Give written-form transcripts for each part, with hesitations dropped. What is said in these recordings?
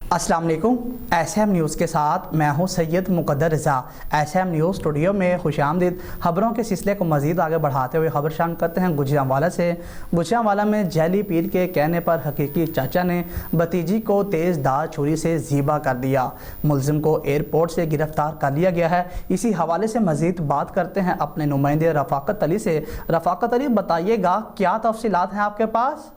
अस्सलाम वालेकुम। SM news के साथ मैं हूं सैयद मुक़द्दर रज़ा। SM न्यूज़ स्टूडियो में खुशामदीद। खबरों के सिलसिले को मज़ीद आगे बढ़ाते हुए खबर शामिल करते हैं गुजरांवाला से। गुजरांवाला में जैली पीर के कहने पर हकीकी चाचा ने भतीजी को तेज़ धार छुरी से ज़िबा कर दिया। मुलजिम को एयरपोर्ट से गिरफ़्तार कर लिया गया है। इसी हवाले से मज़ीद बात करते हैं अपने नुमाइंदे रफ़ाकत अली से। रफ़ाकत अली, बताइएगा क्या तफ़सीलात हैं आपके पास?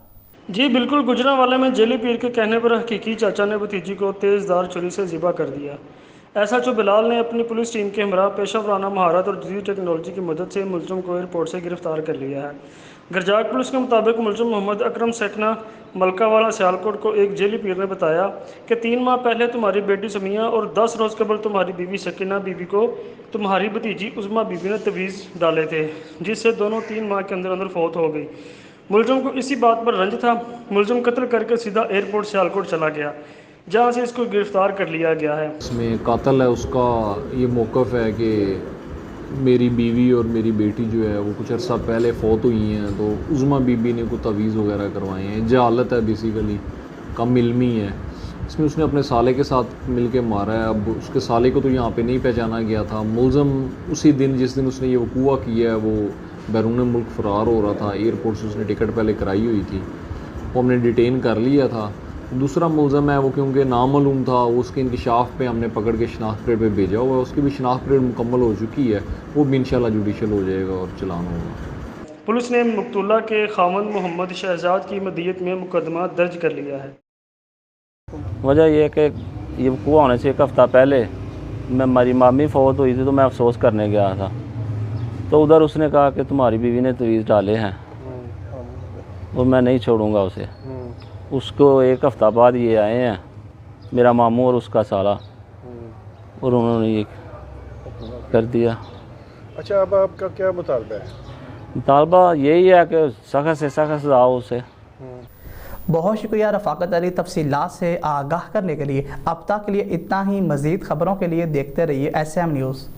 जी बिल्कुल, गुजरांवाला में जैली पीर के कहने पर हकीकी चाचा ने भतीजी को तेज़धार छुरी से ज़िबा कर दिया। SHO बिलाल ने अपनी पुलिस टीम के हमरा पेशा वराना महारत और जदीद टेक्नोलॉजी की मदद से मुलज़िम को एयरपोर्ट से गिरफ़्तार कर लिया है। गरजाक पुलिस के मुताबिक मुलज़िम मोहम्मद अकरम सेकना मलकावाला सियालकोट को एक जैली पीर ने बताया कि 3 माह पहले तुम्हारी बेटी समिया और 10 रोज़ कबल तुम्हारी बीवी सकीना बीबी को तुम्हारी भतीजी उज़मा बीबी ने तवीज़ डाले थे, जिससे दोनों 3 माह के अंदर अंदर फौत हो गई। मुलज़िम को इसी बात पर रंज था। मुलज़िम कत्ल करके सीधा एयरपोर्ट सियालकोट चला गया, जहां से इसको गिरफ़्तार कर लिया गया है। इसमें कातिल है उसका ये मौक़िफ़ है कि मेरी बीवी और मेरी बेटी जो है वो कुछ अर्सा पहले फ़ौत हुई हैं, तो उज़मा बीबी ने कोई तवीज़ वगैरह करवाए हैं। जहालत है, बेसिकली कम इल्मी है। इसमें उसने अपने साले के साथ मिल के मारा है। अब उसके साले को तो यहाँ पे नहीं पहचाना गया था। मुलज़िम उसी दिन जिस दिन उसने ये वक़ूआ किया है वो बैरून मुल्क फ़रार हो रहा था। एयरपोर्ट से उसने टिकट पहले कराई हुई थी, वो हमने डिटेन कर लिया था। दूसरा मुलज़िम है वो क्योंकि नामालूम था, वो उसके इंकशाफ पे हमने पकड़ के शनाख्त परेड पे भेजा हुआ है। उसकी भी शनाख्त परेड मुकम्मल हो चुकी है, वो भी इंशाल्लाह जुडिशल हो जाएगा और चलान होगा। पुलिस ने मकतूला के खामंद मोहम्मद शहजाद की मदियत में मुकदमा दर्ज कर लिया है। वजह यह है कि ये वक़ूआ होने से एक हफ़्ता पहले हमारी मामी फ़ौत हुई थी, तो मैं अफसोस करने गया था। तो उधर उसने कहा कि तुम्हारी बीवी ने तवीज़ डाले हैं और मैं नहीं छोड़ूंगा उसे। उसको एक हफ़्ता बाद ये आए हैं, मेरा मामू और उसका साला, और उन्होंने ये कर दिया। अच्छा, अब आपका क्या मुतालबा है? मुतालबा यही है कि सख्त से सख्त सज़ा हो उसे। बहुत शुक्रिया रफ़ाकत अली तफसीलात से आगाह करने के लिए। अब तक के लिए इतना ही। मज़ीद खबरों के लिए देखते रहिए SM न्यूज़।